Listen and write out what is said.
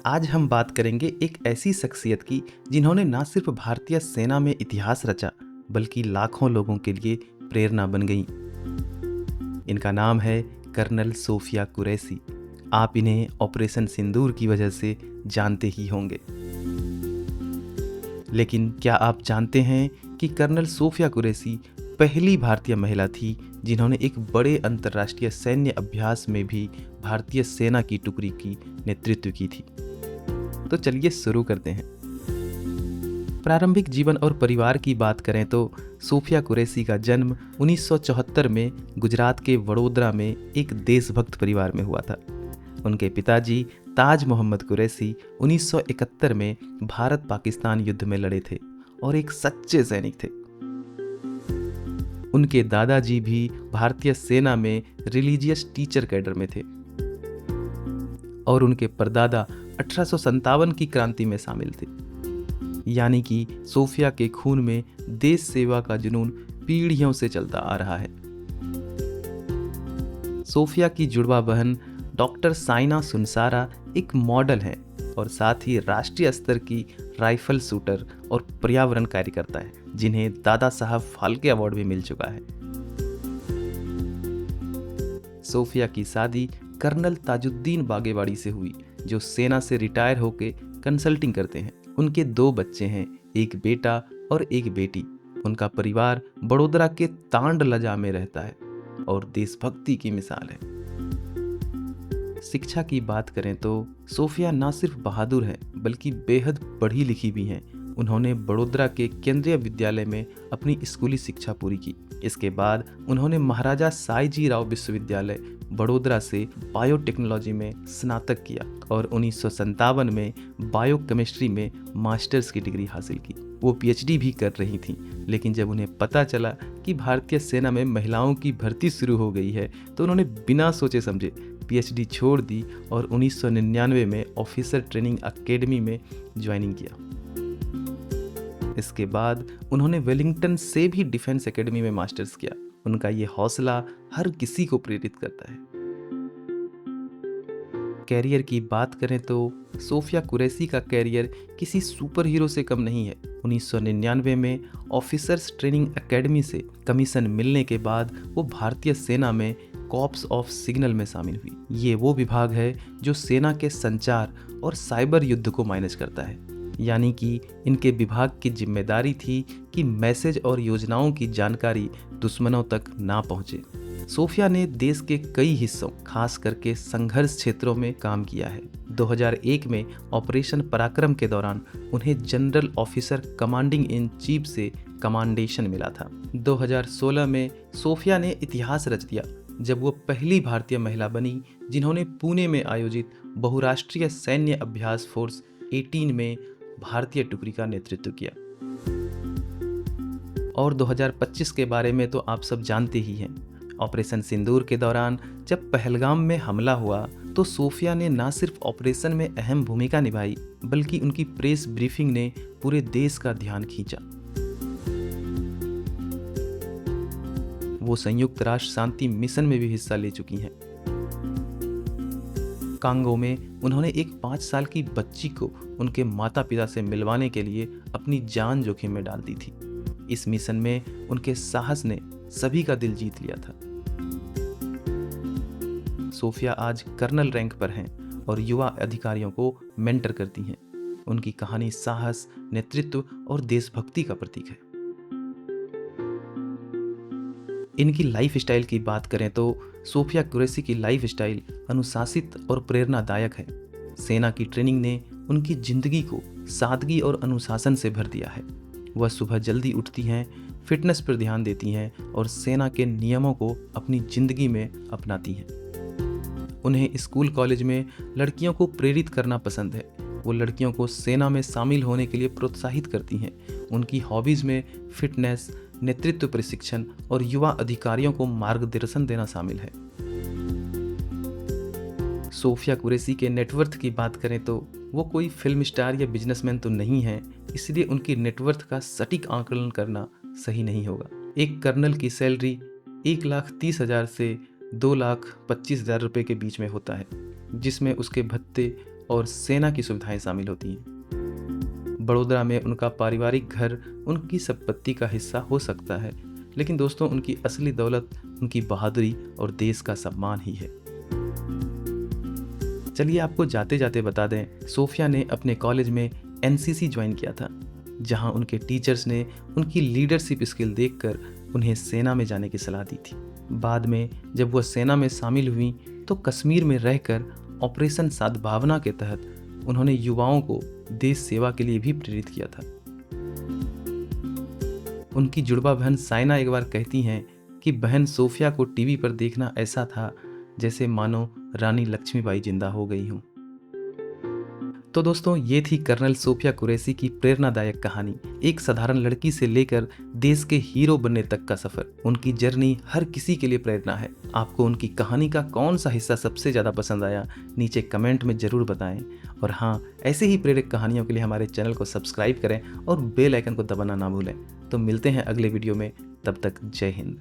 आज हम बात करेंगे एक ऐसी शख्सियत की जिन्होंने ना सिर्फ भारतीय सेना में इतिहास रचा बल्कि लाखों लोगों के लिए प्रेरणा बन गई। इनका नाम है कर्नल सोफिया कुरैशी। आप इन्हें ऑपरेशन सिंदूर की वजह से जानते ही होंगे। लेकिन क्या आप जानते हैं कि कर्नल सोफिया कुरैशी पहली भारतीय महिला थी जिन्होंने एक बड़े अंतर्राष्ट्रीय सैन्य अभ्यास में भी भारतीय सेना की टुकड़ी की नेतृत्व की थी। तो चलिए शुरू करते हैं। प्रारंभिक जीवन और परिवार की बात करें तो सोफिया कुरैशी का जन्म 1974 में गुजरात के वडोदरा में एक देशभक्त परिवार में हुआ था। उनके पिताजी ताज मोहम्मद कुरैशी 1971 में भारत पाकिस्तान युद्ध में लड़े थे और एक सच्चे सैनिक थे। उनके दादाजी भी भारतीय सेना में रिलीजियस टीचर कैडर में थे और उनके परदादा 1857 की क्रांति में शामिल थे। यानी कि सोफिया के खून में देश सेवा का जुनून पीढ़ियों से चलता आ रहा है। सोफिया की जुड़वा बहन डॉक्टर साइना सुनसारा एक मॉडल है और साथ ही राष्ट्रीय स्तर की राइफल शूटर और पर्यावरण कार्यकर्ता है, जिन्हें दादा साहब फाल्के अवार्ड भी मिल चुका है। सोफिया की शादी कर्नल ताजुद्दीन बागेवाड़ी से हुई, जो सेना से रिटायर होकर कंसल्टिंग करते हैं। उनके 2 बच्चे हैं, एक बेटा और एक बेटी। उनका परिवार बड़ोदरा के तांडलजा में रहता है और देशभक्ति की मिसाल है। शिक्षा की बात करें तो सोफिया ना सिर्फ बहादुर है बल्कि बेहद पढ़ी लिखी भी हैं। उन्होंने बड़ोदरा के केंद्रीय विद्यालय में अपनी स्कूली शिक्षा पूरी की। इसके बाद उन्होंने महाराजा साईजी राव विश्वविद्यालय बड़ोदरा से बायोटेक्नोलॉजी में स्नातक किया और 1957 में बायोकेमिस्ट्री में मास्टर्स की डिग्री हासिल की। वो पीएचडी भी कर रही थीं, लेकिन जब उन्हें पता चला कि भारतीय सेना में महिलाओं की भर्ती शुरू हो गई है तो उन्होंने बिना सोचे समझे पीएचडी छोड़ दी और 1999 में ऑफिसर ट्रेनिंग एकेडमी में ज्वाइनिंग किया। इसके बाद उन्होंने वेलिंगटन से भी डिफेंस एकेडमी में मास्टर्स किया। उनका ये हौसला हर किसी को प्रेरित करता है। कैरियर की बात करें तो सोफिया कुरैशी का कैरियर किसी सुपर हीरो से कम नहीं है। 1999 में ऑफिसर्स ट्रेनिंग एकेडमी से कमीशन मिलने के बाद वो भारतीय सेना में कॉर्प्स ऑफ सिग्नल में शामिल हुई। ये वो विभाग है जो सेना के संचार और साइबर युद्ध को मैनेज करता है। यानी कि इनके विभाग की जिम्मेदारी थी कि मैसेज और योजनाओं की जानकारी दुश्मनों तक ना पहुंचे। सोफिया ने देश के कई हिस्सों, खास करके संघर्ष क्षेत्रों में काम किया है। 2001 में ऑपरेशन पराक्रम के दौरान उन्हें general officer commanding in chief से कमांडेशन मिला था। 2016 में सोफिया ने इतिहास रच दिया जब वो पहली भारतीय महिला बनी जिन्होंने पुणे में आयोजित बहुराष्ट्रीय सैन्य अभ्यास फोर्स 18 में भारतीय टुकड़ी का नेतृत्व किया। और 2025 के बारे में तो आप सब जानते ही हैं। ऑपरेशन सिंदूर के दौरान जब पहलगाम में हमला हुआ तो सोफिया ने न सिर्फ ऑपरेशन में अहम भूमिका निभाई बल्कि उनकी प्रेस ब्रीफिंग ने पूरे देश का ध्यान खींचा। वो संयुक्त राष्ट्र शांति मिशन में भी हिस्सा ले चुकी हैं। कांगो में उन्होंने एक 5 साल की बच्ची को उनके माता पिता से मिलवाने के लिए अपनी जान जोखिम में डाल दी थी। इस मिशन में उनके साहस ने सभी का दिल जीत लिया था। सोफिया आज कर्नल रैंक पर हैं और युवा अधिकारियों को मेंटर करती हैं। उनकी कहानी साहस, नेतृत्व और देशभक्ति का प्रतीक है। इनकी लाइफ स्टाइल की बात करें तो सोफिया कुरैशी की लाइफ स्टाइल अनुशासित और प्रेरणादायक है। सेना की ट्रेनिंग ने उनकी जिंदगी को सादगी और अनुशासन से भर दिया है। वह सुबह जल्दी उठती हैं, फिटनेस पर ध्यान देती हैं और सेना के नियमों को अपनी जिंदगी में अपनाती हैं। उन्हें स्कूल कॉलेज में लड़कियों को प्रेरित करना पसंद है। वो लड़कियों को सेना में शामिल होने के लिए प्रोत्साहित करती हैं। उनकी हॉबीज में फिटनेस, नेतृत्व प्रशिक्षण और युवा अधिकारियों को मार्गदर्शन देना शामिल है। सोफिया कुरैशी के नेटवर्थ की बात करें तो वो कोई फिल्म स्टार या बिजनेसमैन तो नहीं है, इसलिए उनकी नेटवर्थ का सटीक आकलन करना सही नहीं होगा। एक कर्नल की सैलरी 1,30,000 से 2,25,000 रुपये के बीच में होता है, जिसमें उसके भत्ते और सेना की सुविधाएं शामिल होती हैं। बड़ोदरा में उनका पारिवारिक घर उनकी संपत्ति का हिस्सा हो सकता है, लेकिन दोस्तों उनकी असली दौलत उनकी बहादुरी और देश का सम्मान ही है। चलिए आपको जाते जाते बता दें, सोफिया ने अपने कॉलेज में एनसीसी ज्वाइन किया था, जहां उनके टीचर्स ने उनकी लीडरशिप स्किल देखकर उन्हें सेना में जाने की सलाह दी थी। बाद में जब वह सेना में शामिल हुई तो कश्मीर में रहकर ऑपरेशन सद्भावना के तहत उन्होंने युवाओं को देश सेवा के लिए भी प्रेरित किया था। उनकी जुड़वा बहन साइना एक बार कहती हैं कि बहन सोफिया को टीवी पर देखना ऐसा था जैसे मानो रानी लक्ष्मीबाई जिंदा हो गई हूँ। तो दोस्तों ये थी कर्नल सोफिया कुरैशी की प्रेरणादायक कहानी, एक साधारण लड़की से लेकर देश के हीरो बनने तक का सफर। उनकी जर्नी हर किसी के लिए प्रेरणा है। आपको उनकी कहानी का कौन सा हिस्सा सबसे ज़्यादा पसंद आया, नीचे कमेंट में ज़रूर बताएं। और हाँ, ऐसे ही प्रेरक कहानियों के लिए हमारे चैनल को सब्सक्राइब करें और बेल आइकन को दबाना ना भूलें। तो मिलते हैं अगले वीडियो में, तब तक जय हिंद।